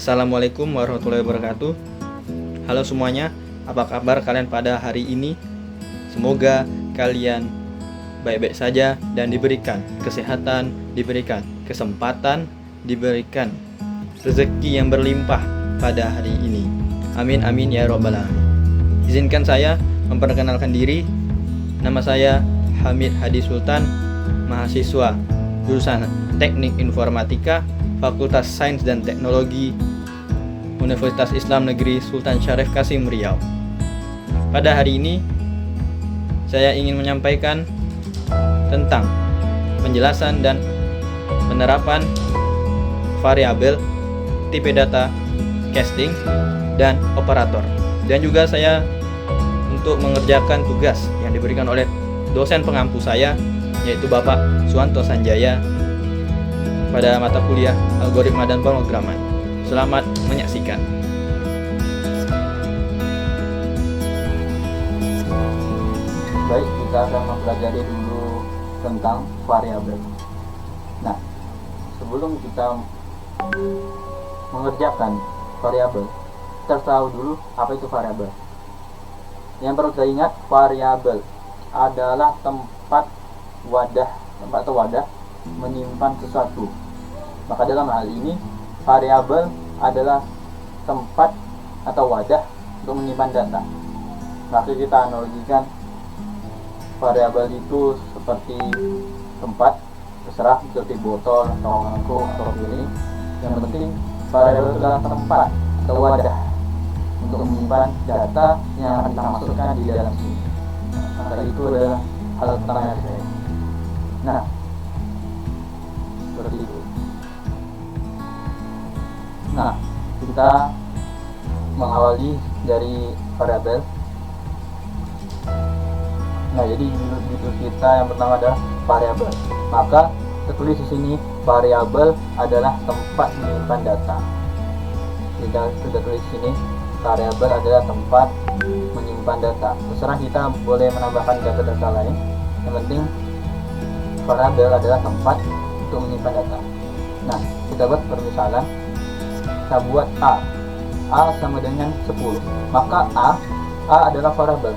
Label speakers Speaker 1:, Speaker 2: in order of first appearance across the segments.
Speaker 1: Assalamualaikum warahmatullahi wabarakatuh. Halo semuanya, apa kabar kalian pada hari ini? Semoga kalian baik-baik saja dan diberikan kesehatan, diberikan kesempatan, diberikan rezeki yang berlimpah pada hari ini. Amin amin ya robbal alamin. Izinkan saya memperkenalkan diri. Nama saya Hamid Hadi Sultan, mahasiswa jurusan Teknik Informatika, Fakultas Sains dan Teknologi, Universitas Islam Negeri Sultan Syarif Kasim Riau. Pada hari ini saya ingin menyampaikan tentang penjelasan dan penerapan variabel, tipe data, casting, dan operator. Dan juga saya untuk mengerjakan tugas yang diberikan oleh dosen pengampu saya, yaitu Bapak Suwanto Sanjaya, pada mata kuliah Algoritma dan Pemrograman. Selamat menyaksikan.
Speaker 2: Baik, kita akan mempelajari dulu tentang variabel. Nah, sebelum kita mengerjakan variabel, kita tahu dulu apa itu variabel. Yang perlu kita ingat, variabel adalah tempat atau wadah menyimpan sesuatu. Maka dalam hal ini variabel adalah tempat atau wadah untuk menyimpan data. Maka kita analogikan variabel itu seperti tempat, terserah seperti botol atau mangkuk atau piring. Yang penting variabel itu adalah tempat atau wadah untuk menyimpan data yang akan kita masukkan di dalam sini. Maka itu adalah hal pertama yang saya. Nah, seperti itu. Nah, kita mengawali dari variabel. Nah, jadi judul kita yang pertama adalah variabel. Maka tertulis di sini variabel adalah tempat menyimpan data. Kita sudah tulis di sini variabel adalah tempat menyimpan data. Terserah kita boleh menambahkan data-data lain. Yang penting variabel adalah tempat untuk menyimpan data. Nah, kita buat permisalan. Kita buat A sama dengan 10. Maka A adalah variabel.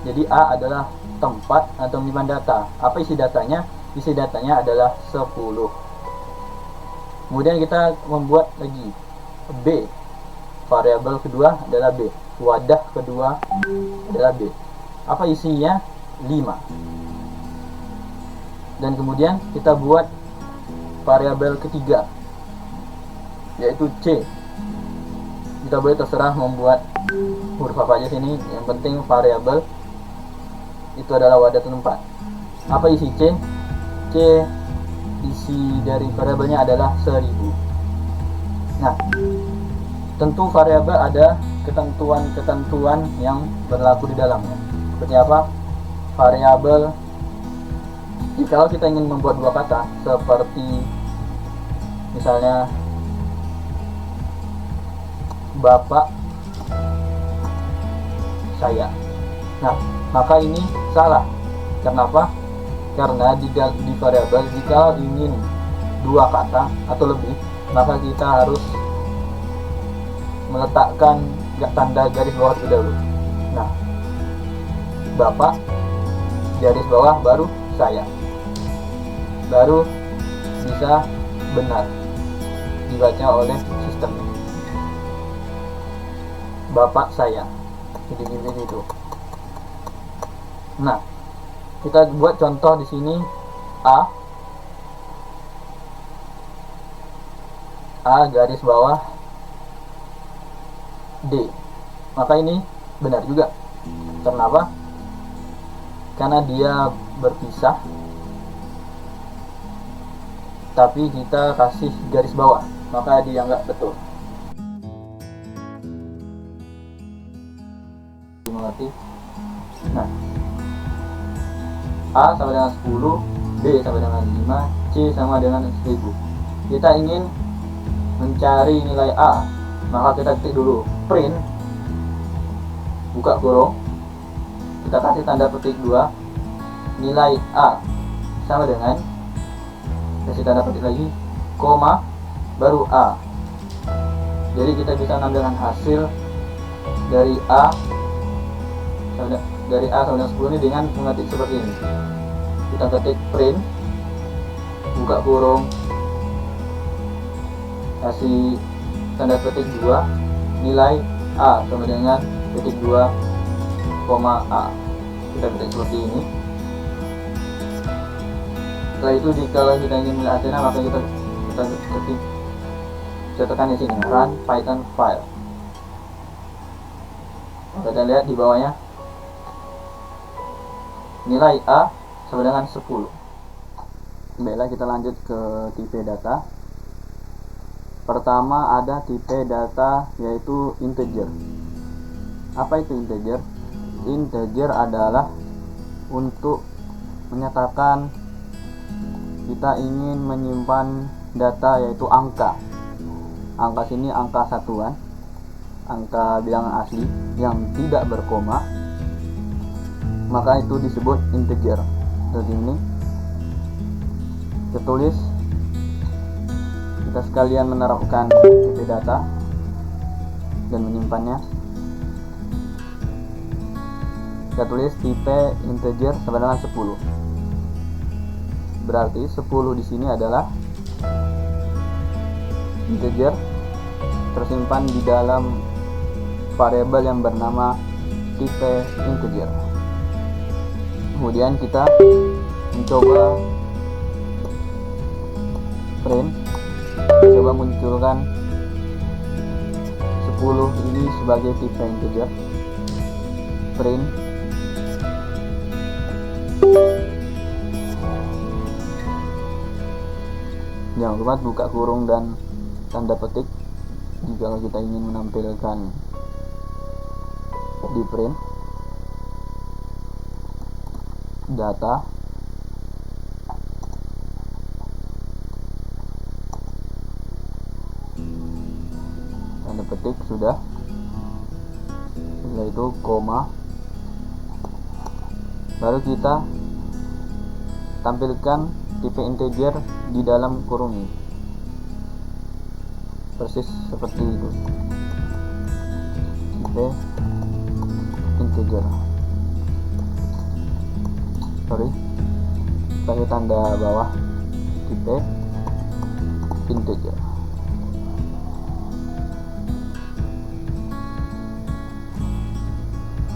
Speaker 2: Jadi A adalah tempat atau menyimpan data. Apa isi datanya? Isi datanya adalah 10. Kemudian kita membuat lagi B. Variabel kedua adalah B. Wadah kedua adalah B. Apa isinya? 5. Dan kemudian kita buat variabel ketiga, yaitu C. Kita boleh terserah membuat huruf apa aja sini, yang penting variabel itu adalah wadah tempat. Apa isi C? C, isi dari variabelnya adalah 1000. Nah, tentu variabel ada ketentuan-ketentuan yang berlaku di dalamnya. Seperti apa? Variabel, kalau kita ingin membuat dua kata, seperti misalnya bapak saya. Nah, maka ini salah. Kenapa? Karena di variabel, jika ingin dua kata atau lebih, maka kita harus meletakkan tanda garis bawah terlebih dahulu. Nah, bapak garis bawah baru saya, baru bisa benar dibaca oleh sistem. Bapak saya, jadi itu. Nah, kita buat contoh di sini A garis bawah D. Maka ini benar juga. Kenapa? Karena dia berpisah, tapi kita kasih garis bawah, maka dianggap betul. Dimengerti? Nah, A sama dengan 10, B sama dengan 5, C sama dengan 1000. Kita ingin mencari nilai A, maka kita ketik dulu print, buka kurung, kita kasih tanda petik 2, nilai A sama dengan, kasih tanda petik lagi, koma, baru A. Jadi kita bisa mengambilkan hasil dari A sama dengan 10 ini dengan mengetik seperti ini. Kita ketik print, buka kurung, kasih tanda petik 2, nilai A sama dengan petik 2, A. Kita ketik seperti ini. Setelah itu jika kita ingin melihat hasilnya, maka kita ketik, kita tekan di sini run python file. Kita lihat di bawahnya nilai A sama dengan 10. Baiklah, kita lanjut ke tipe data. Pertama ada tipe data yaitu integer. Apa itu integer? Integer adalah untuk menyatakan kita ingin menyimpan data yaitu angka. Angka sini angka satuan, angka bilangan asli yang tidak berkoma, maka itu disebut integer. Seperti ini kita tulis, kita sekalian menerapkan tipe data dan menyimpannya. Kita tulis tipe integer sama dengan 10. Berarti 10 di sini adalah integer tersimpan di dalam variabel yang bernama tipe integer. Kemudian kita mencoba print, coba munculkan 10 ini sebagai tipe integer. Print, jangan lupa buka kurung dan tanda petik jika kita ingin menampilkan di print data. Tanda petik sudah. Setelah itu koma, baru kita tampilkan tipe integer di dalam kurung ini, persis seperti itu, tipe integer. Pakai tanda bawah tipe integer.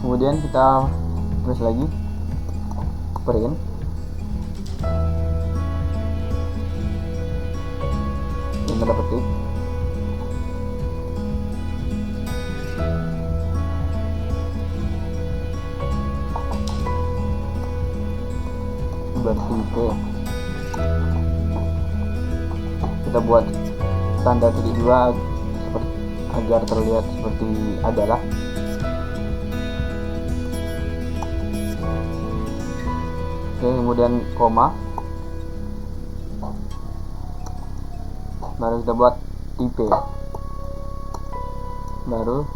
Speaker 2: Kemudian kita tulis lagi print, tanda petik, bertipe. Kita buat tanda titik dua agar terlihat seperti adalah. Oke, kemudian koma, baru kita buat tipe, baru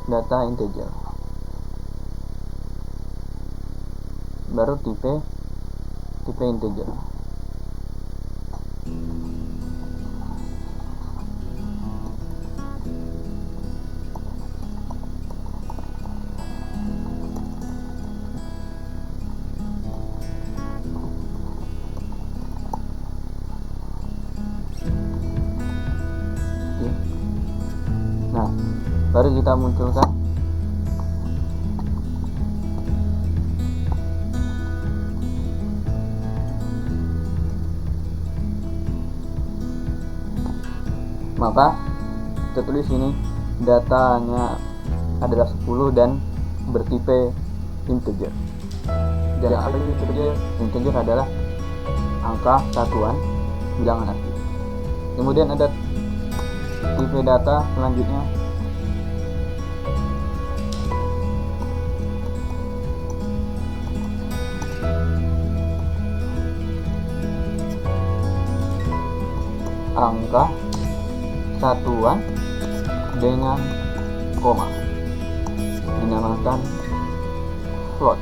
Speaker 2: data integer, baru tipe integer. Nah, baru kita munculkan maka kita tulis ini datanya adalah 10 dan bertipe integer. Dan apa itu integer? Integer adalah angka satuan bilangan asli. Kemudian ada tipe data selanjutnya angka satuan dengan koma, dinamakan float.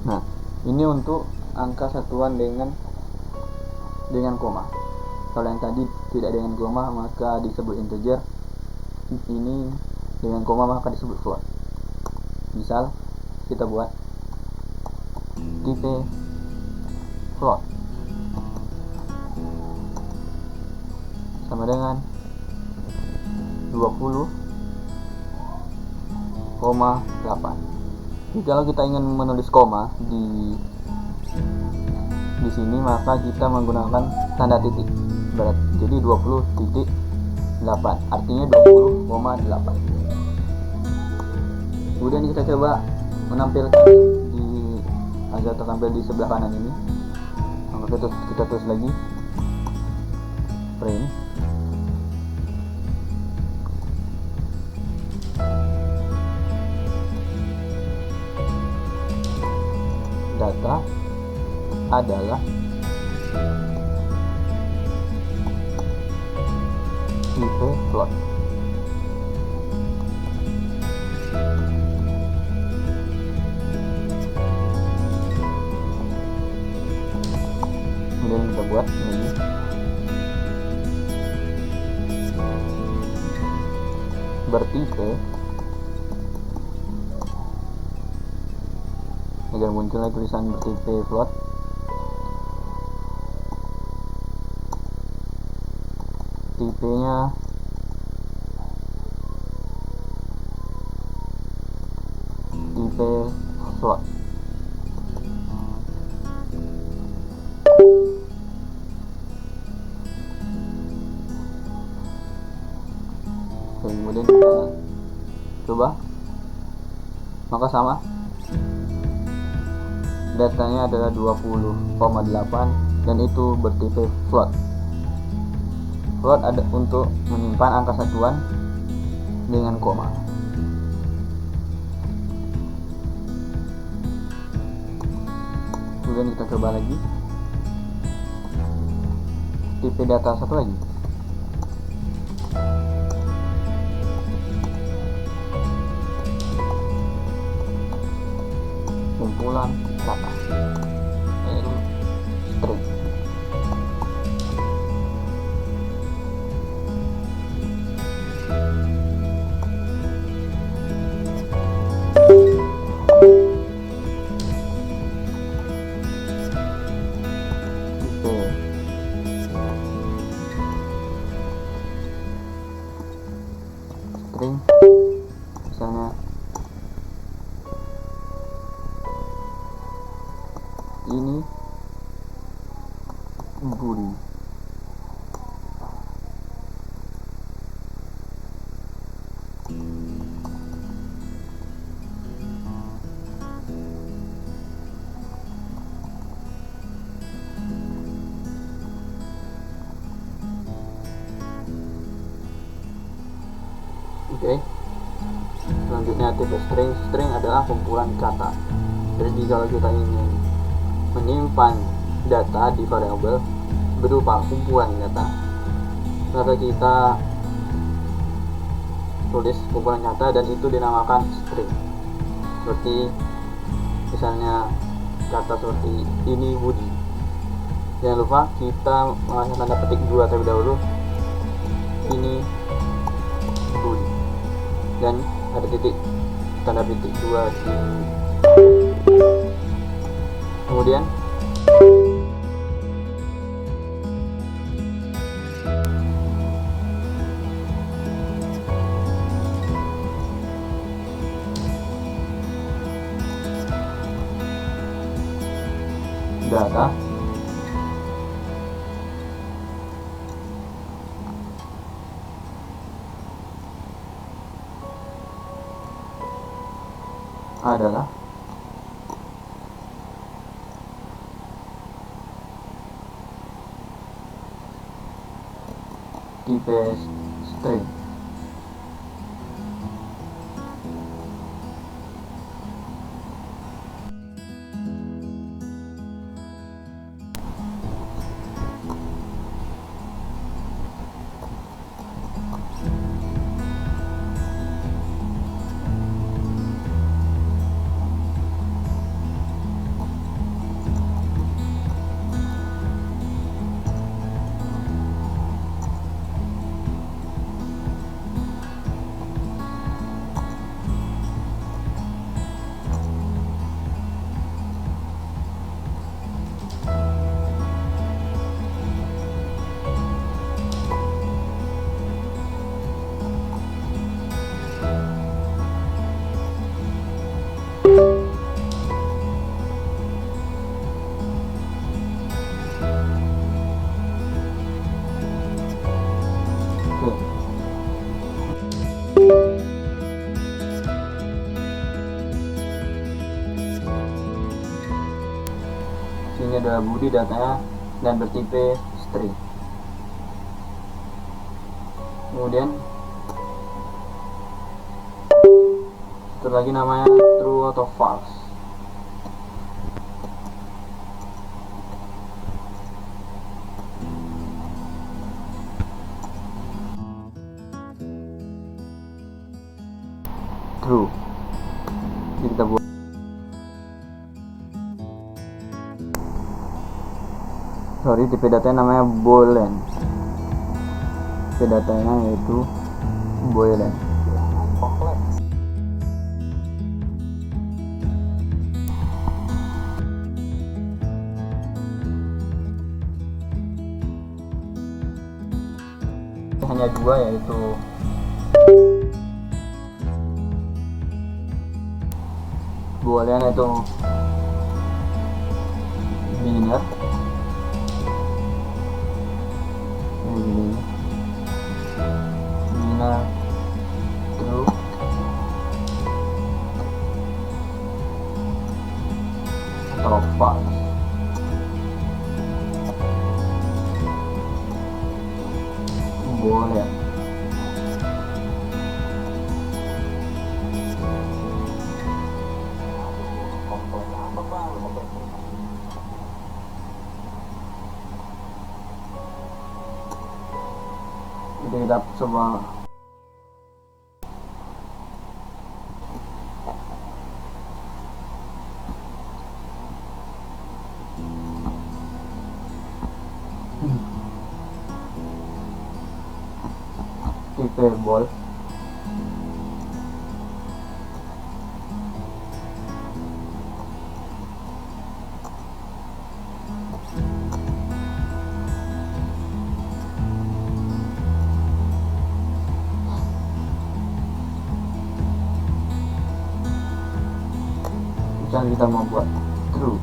Speaker 2: Nah, ini untuk angka satuan dengan koma. Kalau yang tadi tidak dengan koma maka disebut integer, ini dengan koma maka disebut float. Misal kita buat tipe float sama dengan 20,8. Jadi kalau kita ingin menulis koma di sini maka kita menggunakan tanda titik. Jadi 20,8 artinya 20,8. Kemudian kita coba menampilkan agar tertampil di sebelah kanan ini. Maka kita tulis lagi print data adalah tipe float. Kemudian kita buat ini bertipe agar munculnya tulisan bertipe float. Tipenya tipe float. Kemudian kita coba, maka sama, datanya adalah 20,8 dan itu bertipe float. Float ada untuk menyimpan angka satuan dengan koma. Kemudian kita coba lagi tipe data satu lagi, kumpulan data, yaitu string. String misalnya ini Budi. Oke. Selanjutnya tipe string. String adalah kumpulan kata. Jadi kalau kita ingin menyimpan data di variabel berupa kumpulan data, maka kita tulis kumpulan kata dan itu dinamakan string. Seperti misalnya kata seperti ini Budi. Jangan lupa kita mengasah tanda petik 2 terlebih dahulu. Ini Budi. Dan ada tanda petik 2 di kemudian data adalah tipe string. Ini adalah body datanya dan bertipe string. Kemudian satu lagi namanya true atau false. True. Jadi kita buat tipe datanya namanya boolean. Tipe datanya yaitu boolean. Hanya dua, yaitu boolean itu binary, true, atau false. Boolean. Jadi kita coba tipe ball. Misalnya kita mau buat true,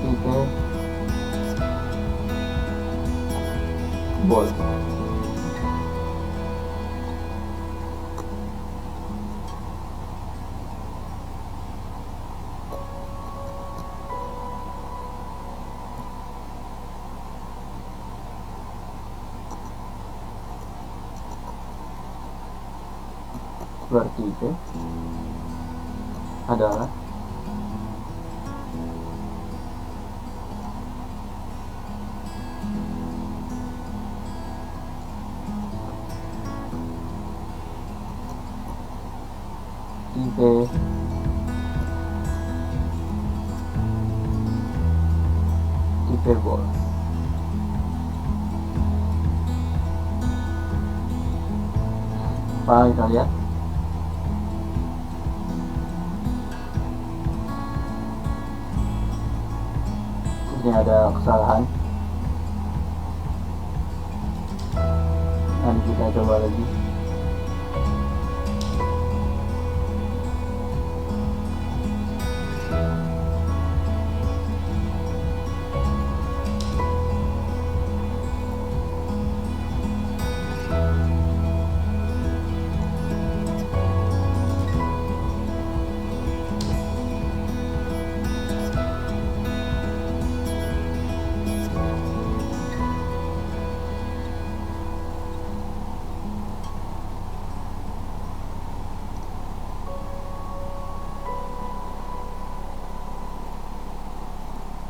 Speaker 2: tipe ball. Bertipe adalah tipe ball. Apa kita lihat? Ini ada kesalahan. Nanti kita coba lagi.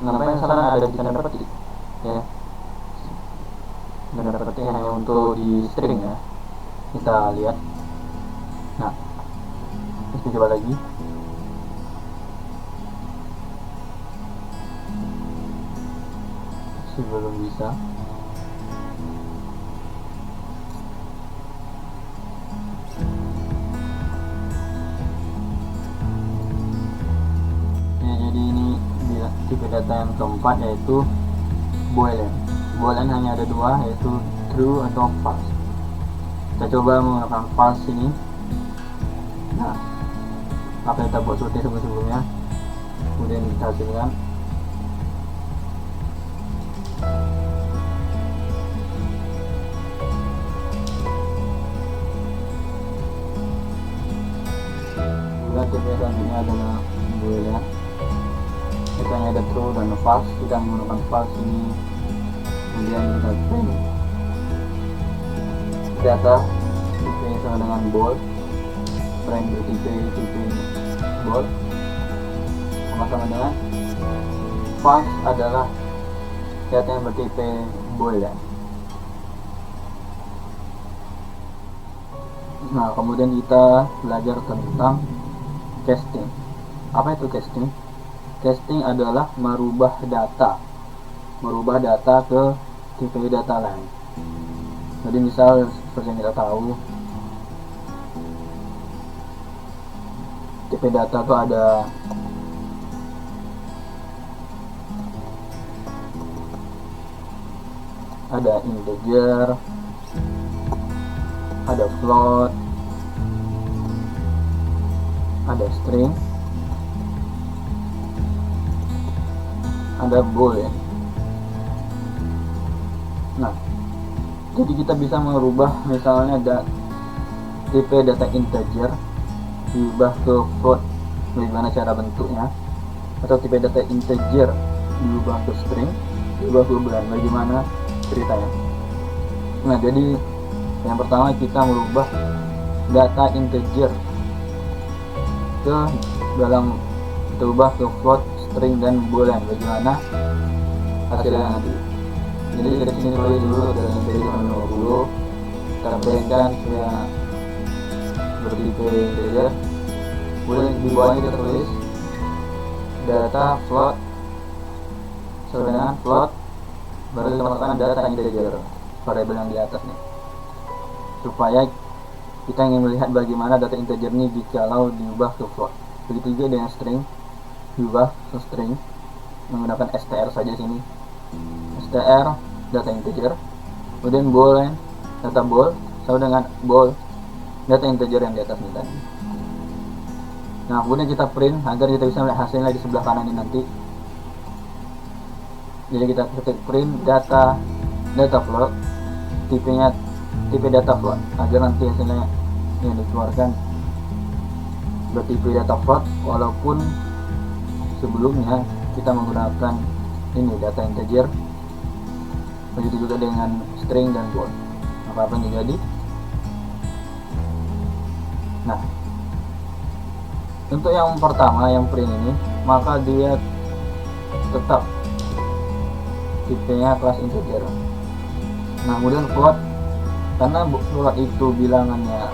Speaker 2: Kenapa yang salah ada di tanda petik? Ya, tanda petik hanya untuk di string ya. Kita lihat. Nah, kita coba lagi. Belum bisa. Jadi ini tipe data yang keempat, yaitu boolean. Boolean hanya ada dua, yaitu true atau false. Kita coba menggunakan false ini. Nah, apa yang kita buat seperti sebelumnya, kemudian kita hasilkan. Kemudian tipe selanjutnya adalah boolean. Kita hanya ada true dan false. Kita menggunakan false ini, kemudian kita print data tipe sama dengan bold, print tipe bold sama dengan false adalah data yang bertipe boolean. Nah, kemudian kita belajar tentang casting. Apa itu casting? Casting adalah merubah data ke tipe data lain. Jadi misal seperti yang kita tahu, tipe data itu ada integer, ada float, ada string, ada boolean. Nah, jadi kita bisa merubah misalnya tipe data integer diubah ke float, bagaimana cara bentuknya, atau tipe data integer diubah ke string, diubah ke boolean, bagaimana ceritanya. Nah, jadi yang pertama kita merubah data integer ke dalam, kita ubah ke float, string, dan boolean, bagaimana hasilnya nanti. Jadi dari sini tulis dulu dari integer 20, kita printkan supaya bertipe integer. Kemudian di bawahnya kita tulis data float sama dengan float, baru kita masukkan data integer, variabel yang di atas nih, supaya kita ingin melihat bagaimana data integer ini jikalau diubah ke float. Begitu juga dengan string, diubah ke string menggunakan str saja sini, str data integer. Kemudian boolean, data bool sama dengan bool, data integer yang di atas ini tadi. Nah, kemudian kita print agar kita bisa melihat hasilnya di sebelah kanan ini nanti. Jadi kita ketik print data float, tipe data float, agar nanti hasilnya yang dikeluarkan bertipe data float, walaupun sebelumnya kita menggunakan ini data integer. Begitu juga dengan string dan bool, apa yang terjadi. Nah, untuk yang pertama, yang print ini, maka dia tetap tipenya kelas integer. Nah, kemudian float, karena float itu bilangannya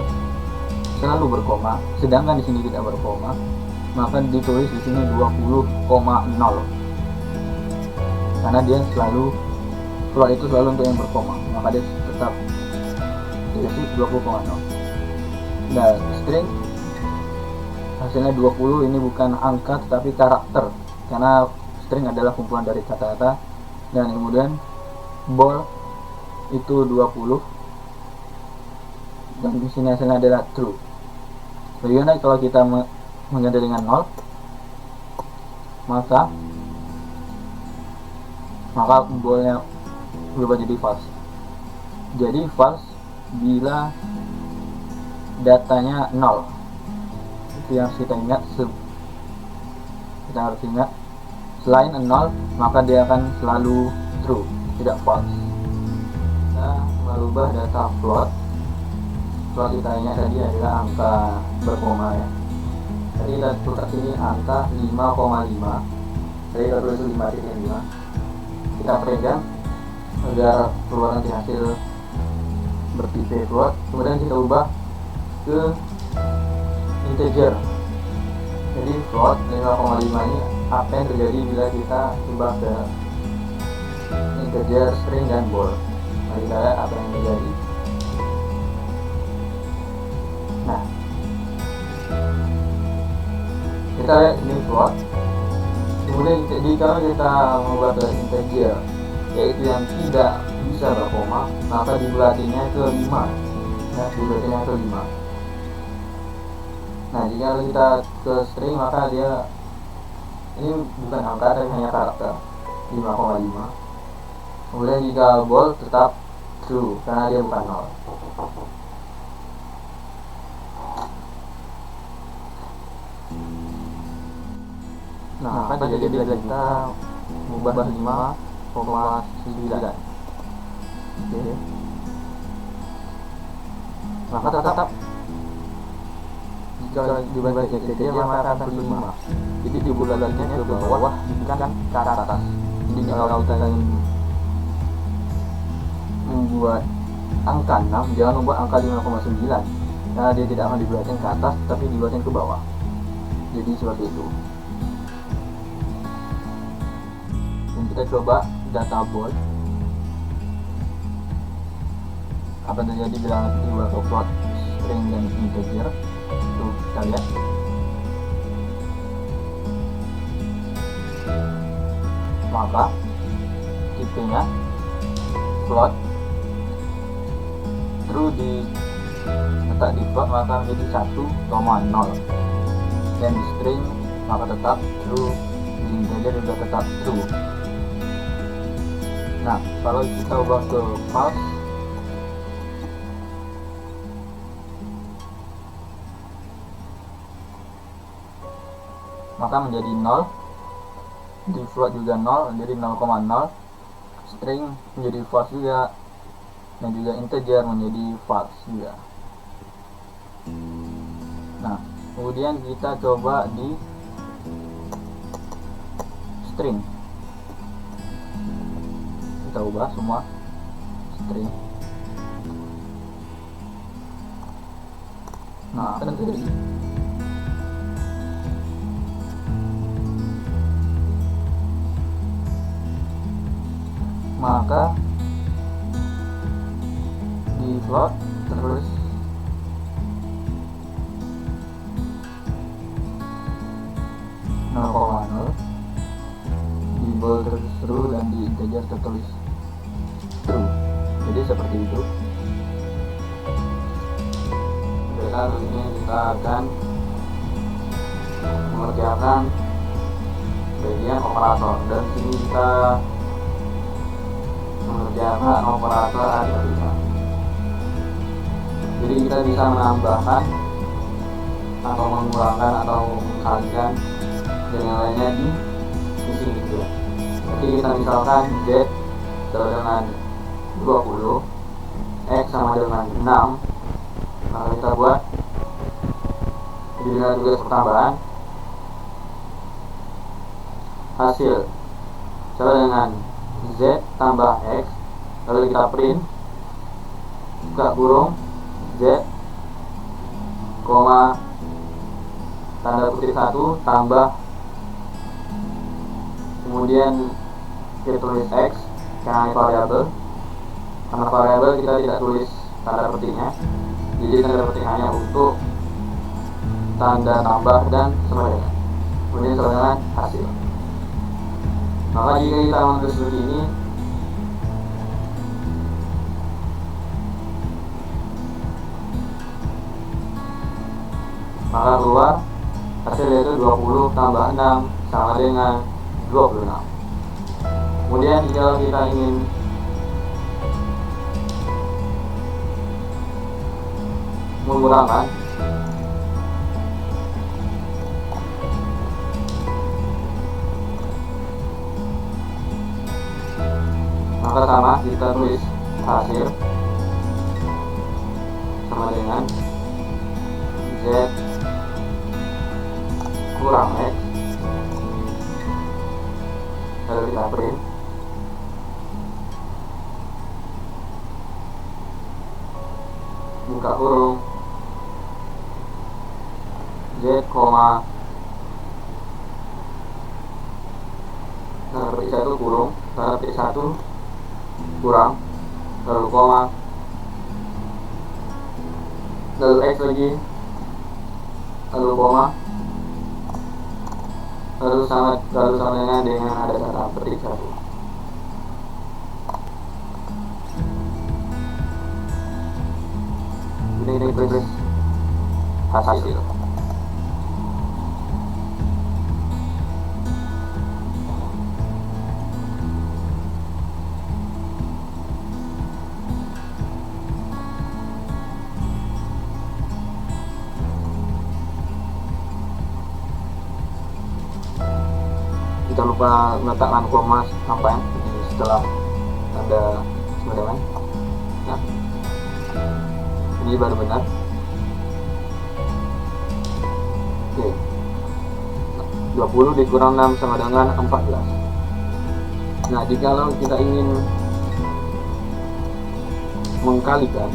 Speaker 2: selalu berkoma, sedangkan di sini tidak berkoma, maka ditulis di sini 20,0. Karena dia selalu, float itu selalu untuk yang berkoma, maka dia tetap dikasih 20,0. Nah, string hasilnya 20, ini bukan angka tetapi karakter, karena string adalah kumpulan dari kata-kata. Dan kemudian bool itu 20, dan di sini hasilnya adalah true. Bagaimana kalau kita mengganti dengan 0? Maka boolnya berubah jadi false. Jadi false bila datanya 0. Itu yang kita ingat, kita harus ingat. Selain 0, maka dia akan selalu true, tidak false. Kita merubah data float. Float kita ingat tadi adalah angka berkoma ya. Jadi kita tukar sini angka 5,5. Jadi kita tulis 5,5. Kita printkan agar keluar nanti hasil bertipe float. Kemudian kita ubah ke integer. Jadi float 5,5 ini apa yang terjadi bila kita ubah ke integer, string, dan bool. Mari kita lihat apa yang terjadi. Nah, kita lihat ini float. Kemudian jika kita membuat integer yaitu yang tidak bisa berkoma, maka dibulatinya ke 5 ya, dibulatinya ke 5. Nah jika kita ke string maka dia ini bukan angka tapi hanya karakter 5,5. Kemudian jika bold tetap true karena dia bukan 0. Nah, maka jadi bila kita mengubah 5,9. Oke. Maka tetap jika dibagi dia maka akan 5. Jadi dibulatinya ke bawah bukan ke atas. Jadi kalau kita ingin membuat angka 6, jangan membuat angka 5,9 karena dia tidak akan dibulatkan ke atas tapi dibulatkan ke bawah. Jadi seperti itu. Dan kita coba data bold. Apa terjadi bila dibuat plot string dan integer? Tuh, kita lihat. Maka tipenya float, true letak di float maka menjadi 1,0, dan di string maka tetap true, di integer juga tetap true. Nah kalau kita ubah ke false, maka menjadi 0, di float juga 0 menjadi 0,0, string menjadi false juga, dan juga integer menjadi false juga. Nah kemudian kita coba di string, kita ubah semua string. Nah akan terjadi maka di float terus di bold terus true, dan di integer tertulis true. Jadi seperti itu. Besar ini kita akan mengerjakan bagian operator, dan sini kita mengerjakan operator aritmatika. Jadi kita bisa menambahkan atau mengurangkan atau mengkalikan dan yang lainnya di sini juga. Jadi kita misalkan Z sama dengan 20, X sama dengan 6, maka kita buat dengan tugas pertambahan hasil sama dengan Z tambah X, lalu kita print buka kurung Z koma tanda kutip 1 tambah, kemudian kita tulis X karena variabel, karena variabel kita tidak tulis tanda petiknya, jadi tanda petik hanya untuk tanda tambah dan sama dengan, kemudian sama dengan hasil. Maka jika kita menulis seperti ini, maka keluar hasil yaitu 20 tambah 6 sama dengan 26. Kemudian jika kita ingin mengurangkan, maka sama kita tulis hasil sama dengan Z kurang X, lalu kita print buka kurung Z koma tanda petik 1 kurung tanda petik 1 kurang, lalu koma, lalu X lagi, lalu koma, lalu sananya dengan ada kata petik satu. Ini tulis hasil. Kita lupa meletakkan koma sampai di setelah tanda sembarangan. Nah, ini baru benar. Oke, 20 dikurang 6 sama dengan 14. Nah, jikalau kita ingin mengkalikan,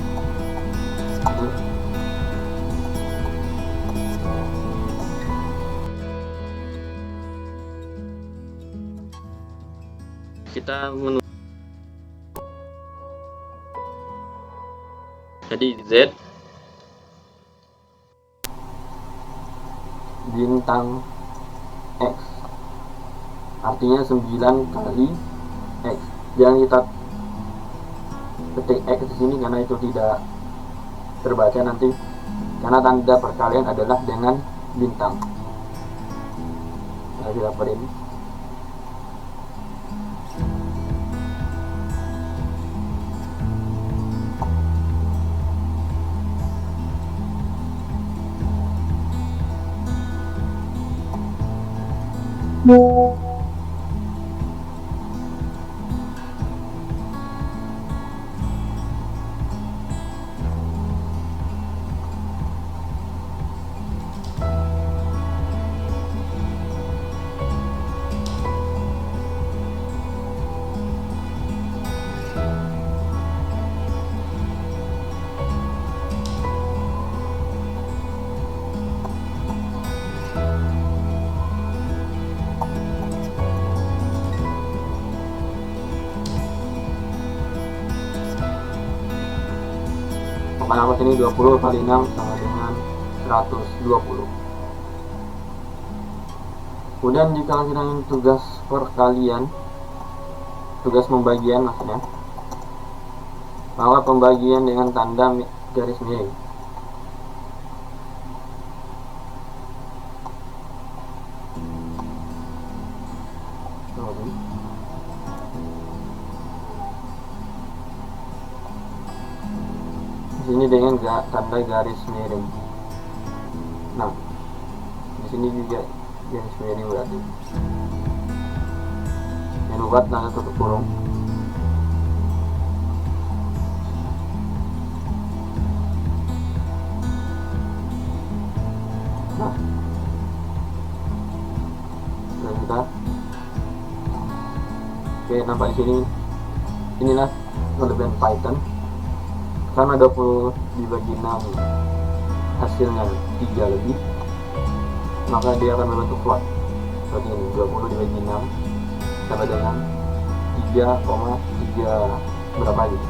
Speaker 1: kita jadi Z
Speaker 2: bintang X artinya 9 kali X. Jangan kita ketik X di sini karena itu tidak terbaca nanti, karena tanda perkalian adalah dengan bintang. Nah, kita dapat ini. Pendapat ini 20 kali 6 sama dengan 120. Kemudian jika kita ingin tugas perkalian, tugas pembagian maksudnya, maka pembagian dengan tanda garis miring. Ini dengan tanda garis miring. Nah, di sini juga garis miring berarti. Jangan lupa tanda tutup kurung. Nah, dan kita, oke, nampak di sini. Inilah kelebihan Python. Karena 20 dibagi 6 hasilnya 3 lebih, maka dia akan membentuk float seperti ini. 20 dibagi 6 sama dengan 3,3 berapa gitu.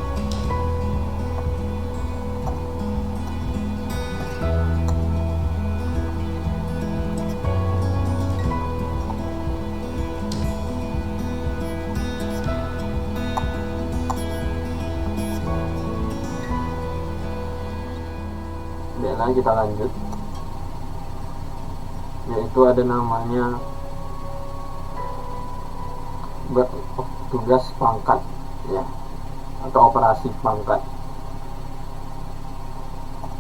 Speaker 2: Baiklah, kita lanjut, yaitu ada namanya tugas pangkat ya, atau operasi pangkat.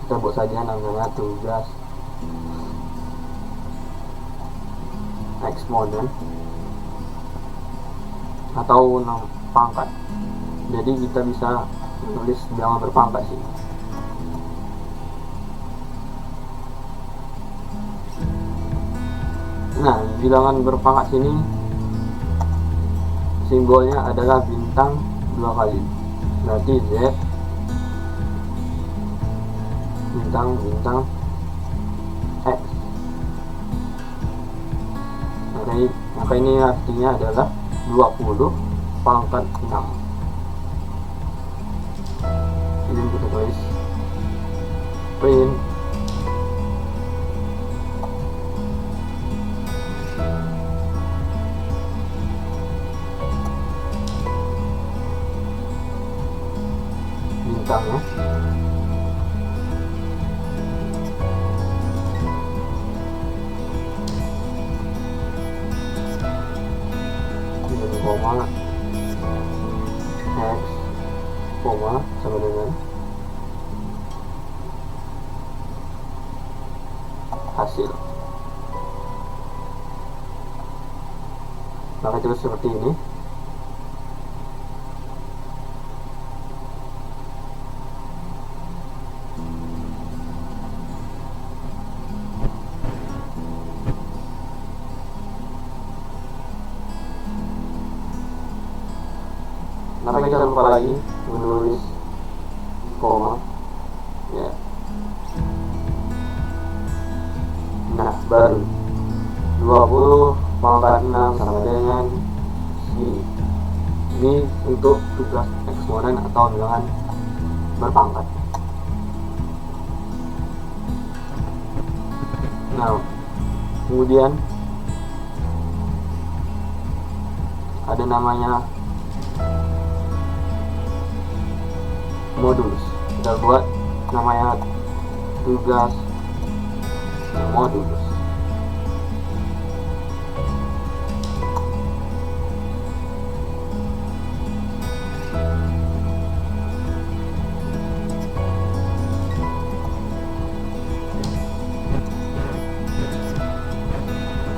Speaker 2: Kita buat saja namanya tugas eksponen atau pangkat. Jadi kita bisa menulis bilangan berpangkat sih. Nah, bilangan berpangkat sini simbolnya adalah bintang 2 kali, berarti Z bintang X. Maka ini artinya adalah 20 pangkat 6. Ini kita tulis print bintangnya. Jadi koma X koma sama dengan hasil. Maka terus seperti ini. Maka kita lupa lagi menulis koma, ya. Nah, baru 20 pangkat 6 sama dengan sini. Ini untuk tugas eksponen atau bilangan berpangkat. Nah, kemudian ada namanya modulus. Kita buat namanya tugas modulus.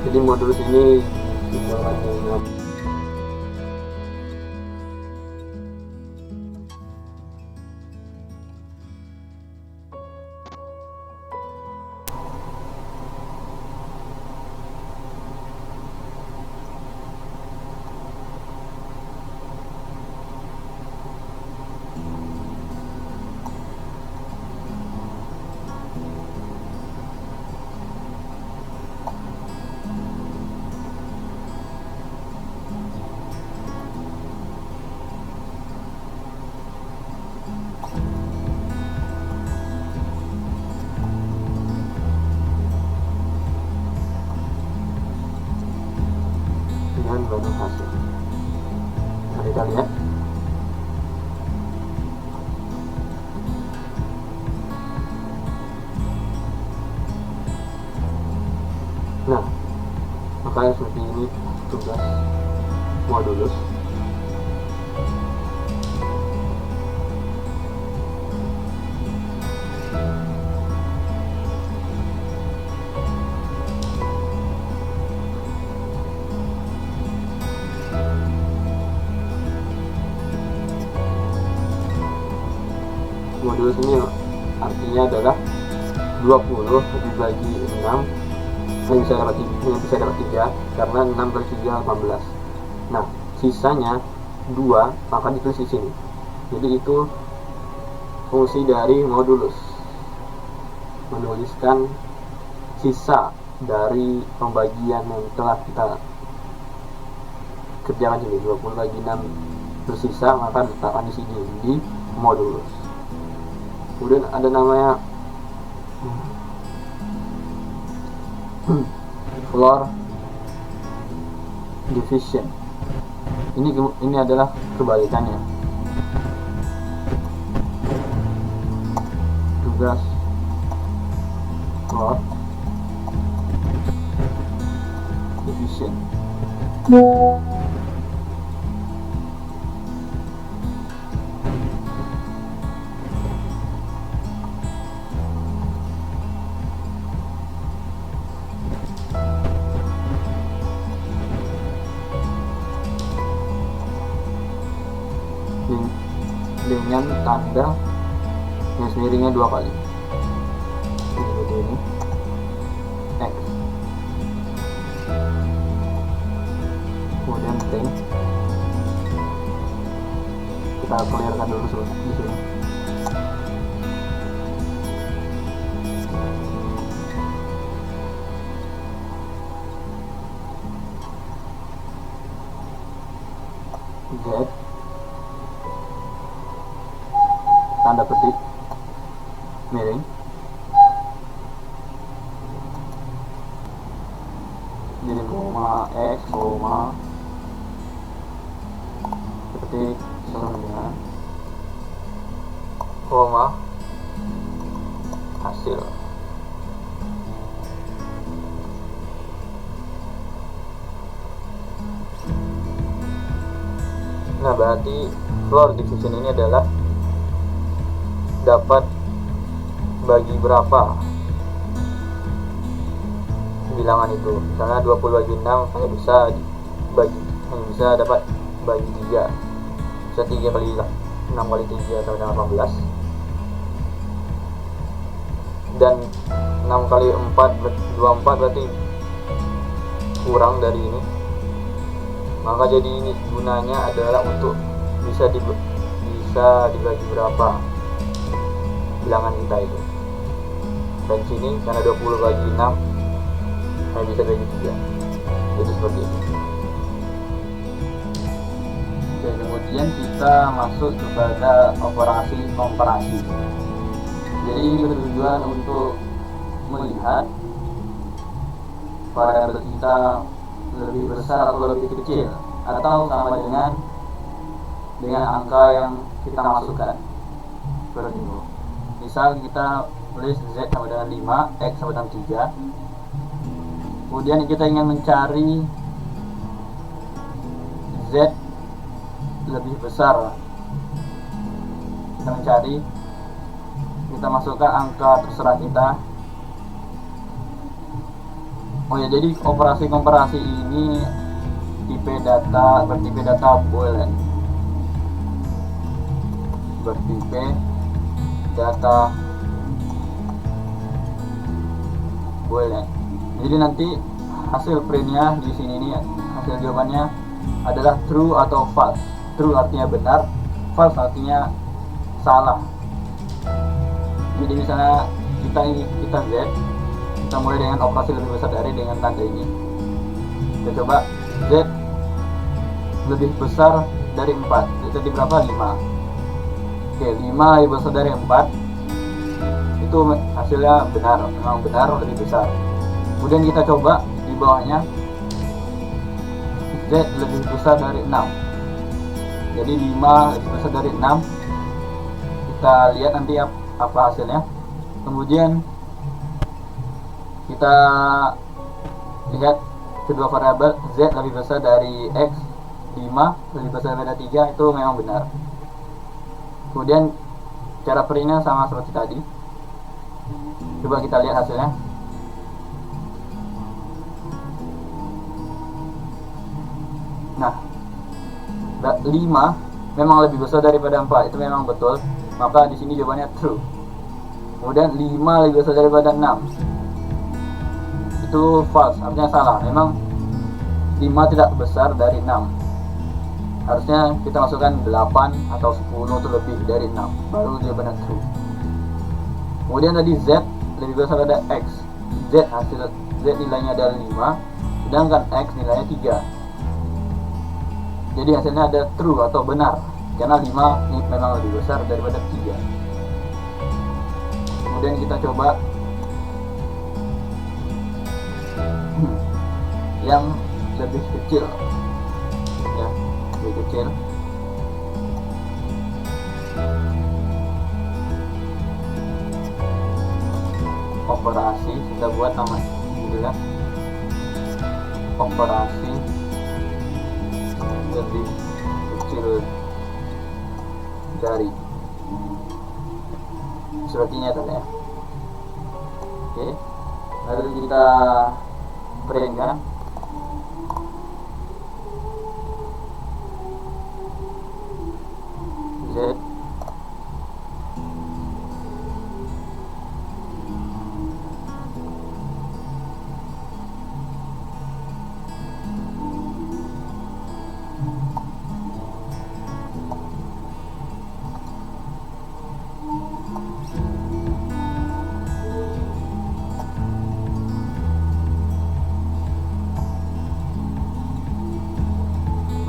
Speaker 2: Jadi modulus ini disimbolkan dengan baru hasil. Nah, kita lihat. Nah, makanya seperti ini tugas modulus. Modulus ini artinya adalah 20 dibagi 6 yang bisa dapat 3 karena 6 kali 3 18. Nah, sisanya 2 maka ditulis di sini. Jadi itu fungsi dari modulus, menuliskan sisa dari pembagian yang telah kita kerjakan ini. 20 bagi 6 bersisa maka letakkan di sini di modulus. Kemudian ada namanya floor division. Ini adalah kebalikannya. Tugas floor division. Dengan tanda garis miringnya 2 kali. Seperti ini. X. Kemudian T. Kita clearkan dulu di sini. Z. Tanda petik miring. Jadi koma X koma petik sama dengan koma, hasil. Nah, berarti floor division ini adalah dapat bagi berapa bilangan itu. Misalnya 20 bagi 6 hanya bisa dapat bagi 3. Bisa 3 kali 6 kali 3 sama dengan 18. Dan 6 kali 4 24 berarti kurang dari ini. Maka jadi ini gunanya adalah untuk bisa dibagi berapa bilangan kita itu. Dan sini karena 20 bagi 6 hanya bisa bagi 3. Jadi seperti itu. Oke, kemudian kita masuk kepada operasi komparasi. Jadi ini bertujuan untuk melihat variabel kita lebih besar atau lebih kecil, atau sama dengan angka yang kita masukkan. Seperti itu. Misal kita tulis Z sama dengan 5, X sama dengan 3. Kemudian kita ingin mencari Z lebih besar. Kita masukkan angka terserah kita. Oh ya, jadi operasi komparasi ini bertipe data boolean. Bertipe data boolean. Jadi nanti hasil printnya di sini nih, hasil jawabannya adalah true atau false. True artinya benar, false artinya salah. Jadi misalnya kita Z, kita mulai dengan operasi lebih besar dari dengan tanda ini. Kita coba Z lebih besar dari 4. Jadi berapa? 5. Oke, 5 lebih besar dari 4. Itu hasilnya benar, memang benar lebih besar. Kemudian kita coba di bawahnya Z lebih besar dari 6. Jadi 5 lebih besar dari 6. Kita lihat nanti apa hasilnya. Kemudian kita lihat kedua variabel Z lebih besar dari X, 5 lebih besar dari 3, itu memang benar. Kemudian cara printnya sama seperti tadi. Coba kita lihat hasilnya. Nah, 5 memang lebih besar daripada 4, itu memang betul. Maka di sini jawabannya true. Kemudian 5 lebih besar daripada 6, itu false, artinya salah. Memang 5 tidak besar dari 6. Harusnya kita masukkan 8 atau 10 itu lebih dari 6, baru jawabannya true. Kemudian tadi Z lebih besar dari X. Z nilainya adalah 5, sedangkan X nilainya 3. Jadi hasilnya ada true atau benar, karena 5 ini memang lebih besar daripada 3. Kemudian kita coba yang lebih kecil, ya, lebih kecil. Operasi kita buat nama judulnya operasi lebih kecil dari, sepertinya tadi ya. Oke, lalu kita print kan. Z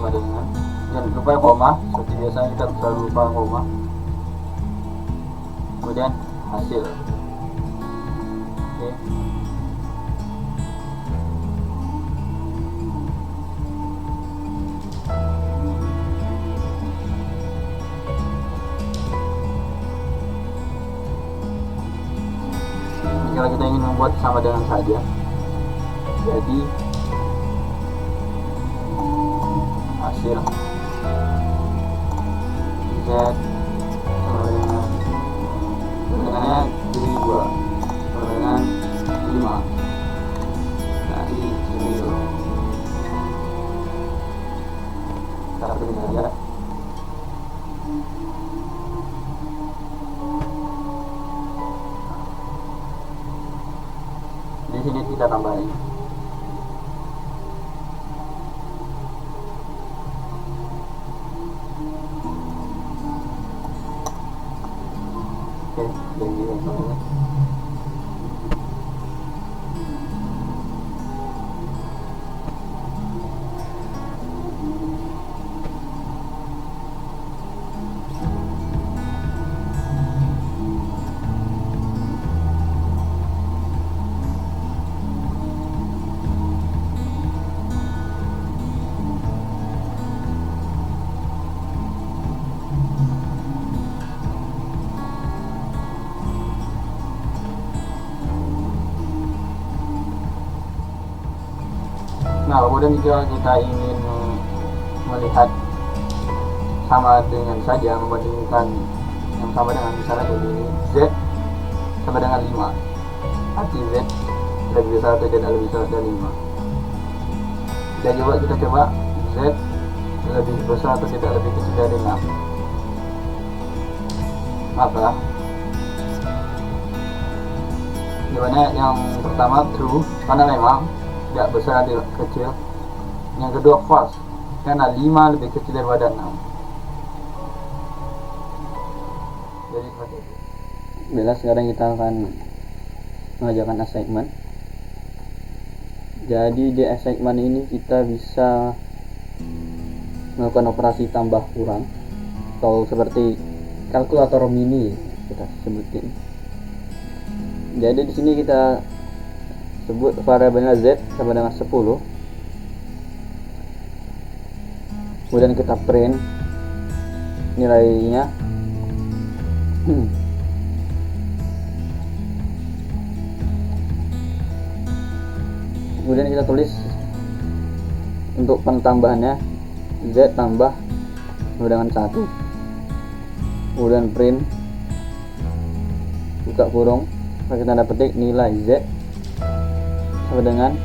Speaker 2: dengan, jangan lupa koma, seperti biasanya kita selalu lupa koma. Kemudian hasil. Oke. kita ingin membuat sama dengan saja, jadi hasil Z sama dengan jadi 2 sama dengan 5. Nah ini seperti itu. Kita pilih saja. Di sini kita tambahin. Oke, jadi semuanya. Nah, kemudian jika kita ingin melihat sama dengan saja, membandingkan yang sama dengan misalnya jadi ini Z sama dengan 5, arti Z lebih besar atau tidak lebih besar dari 5. Dan coba kita coba Z lebih besar atau tidak lebih kecil dari 6. Maka jawabannya yang pertama true, karena memang tidak besar atau kecil. Yang kedua false, karena 5 lebih kecil daripada 6. Jadi seperti itu.
Speaker 3: Bila sekarang kita akan mengerjakan assignment. Jadi di assignment ini kita bisa melakukan operasi tambah kurang atau seperti kalkulator mini kita sebutin. Jadi di sini kita sebut variabelnya Z sama dengan 10. Kemudian kita print nilainya. Kemudian kita tulis untuk penambahannya Z tambah sama dengan 1. Kemudian print buka kurung, pakai tanda petik nilai Z sama dengan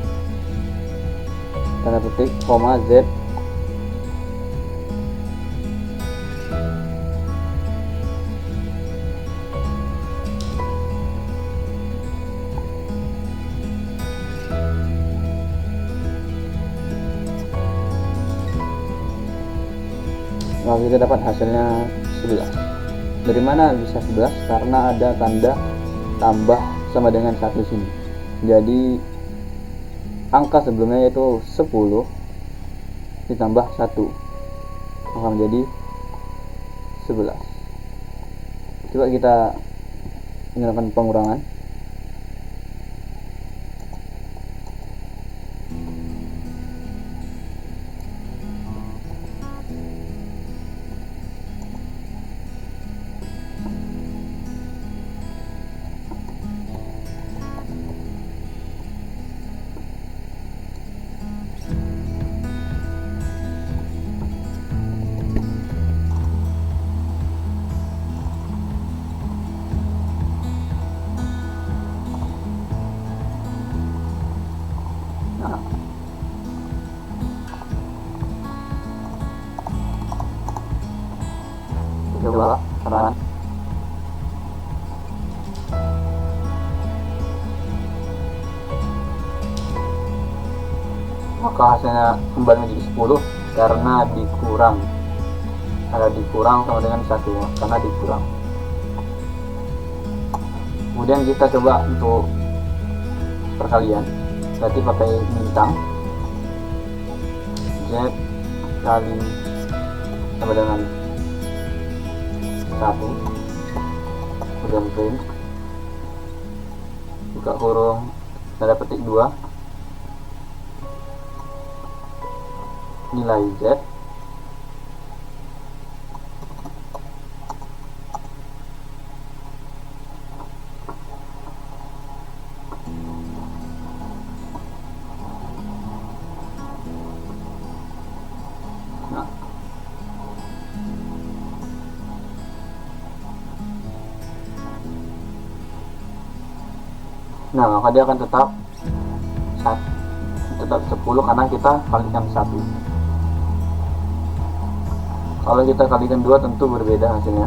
Speaker 3: tanda petik koma Z maka kita dapat hasilnya 11. Dari mana bisa 11? Karena ada tanda tambah sama dengan 1 sini. Jadi angka sebelumnya yaitu 10 ditambah 1 maka menjadi 11. Coba kita menggunakan pengurangan. Coba kanan.
Speaker 2: Maka hasilnya kembali menjadi 10 karena dikurang. Ada dikurang sama dengan 1 karena dikurang. Kemudian kita coba untuk perkalian, berarti pakai bintang. Z kali sama dengan 1, kemudian print buka kurung tanda petik 2 nilai Z Nah, maka dia akan tetap 10 karena kita kalikan 1. Kalau kita kalikan 2 tentu berbeda hasilnya.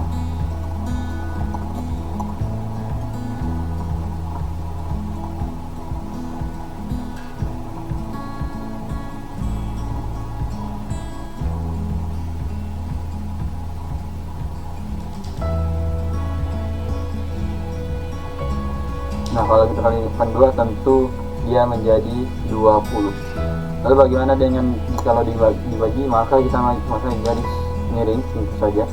Speaker 2: Nah, kalau kita kalikan 2 tentu dia menjadi 20. Lalu bagaimana dengan kalau dibagi, maka kita masuk garis miring tentu saja.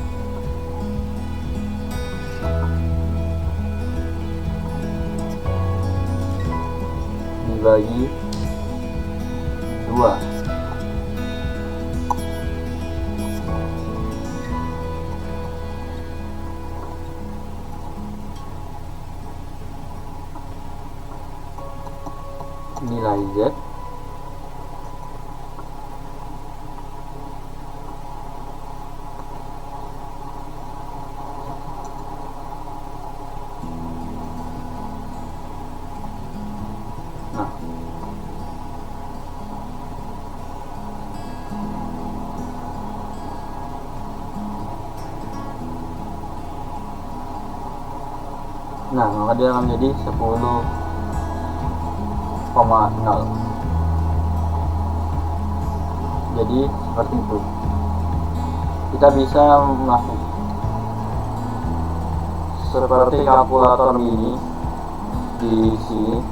Speaker 2: Dibagi 2. Nilai Z nah, maka dia akan menjadi 10,0. Jadi seperti itu. Kita bisa masuk seperti kalkulator mini di sini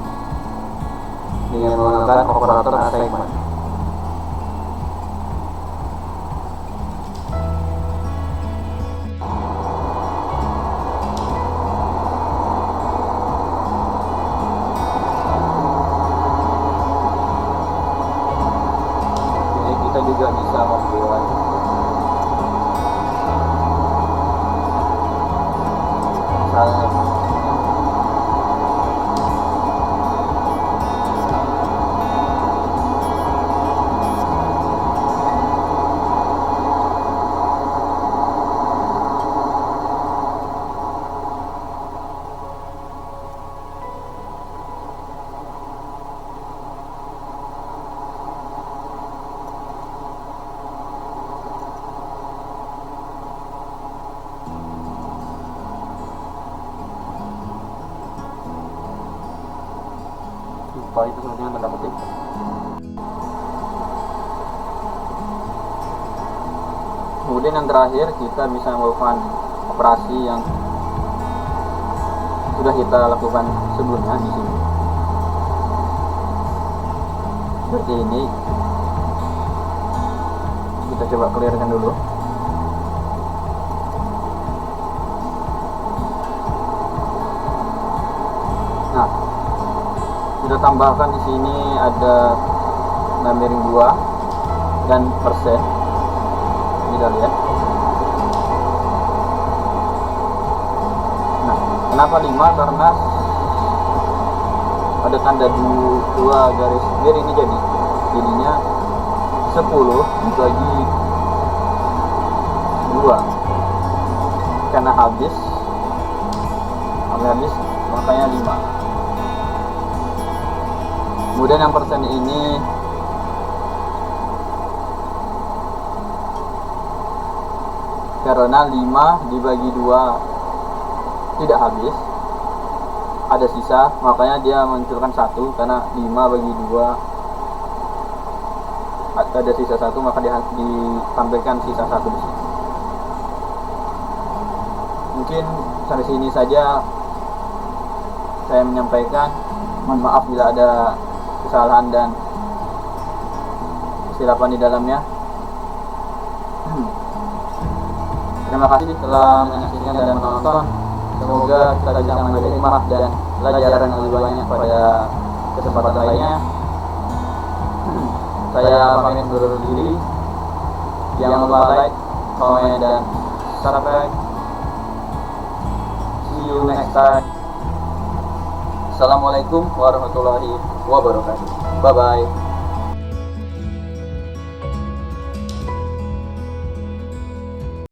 Speaker 2: dengan menggunakan operator assignment. Kita juga bisa membuat misalnya lupa itu sebenarnya tanda petik. Kemudian yang terakhir kita bisa melakukan operasi yang sudah kita lakukan sebelumnya di sini. Seperti ini. Kita coba clearkan dulu. Nah, kita tambahkan di sini ada numbering 2 dan persen. Kita lihat. Nah, kenapa 5? Karena ada tanda 2 garis biar ini jadinya 10 dibagi 2 karena habis makanya 5. Kemudian yang persen ini karena 5 dibagi 2 tidak habis, ada sisa, makanya dia munculkan 1 karena 5 bagi 2 ada sisa 1, maka ditampilkan sisa 1 di sini. Mungkin sampai sini saja saya menyampaikan. Mohon maaf bila ada kesalahan dan kesilapan di dalamnya. Terima kasih telah menyaksikan dan menonton. Semoga kita bisa mengambil hikmah dan pelajaran yang lebih banyak pada kesempatan lainnya. Saya pamit undur diri. Jangan lupa like, comment, dan subscribe. See you next time. Assalamualaikum warahmatullahi wabarakatuh. Bye bye.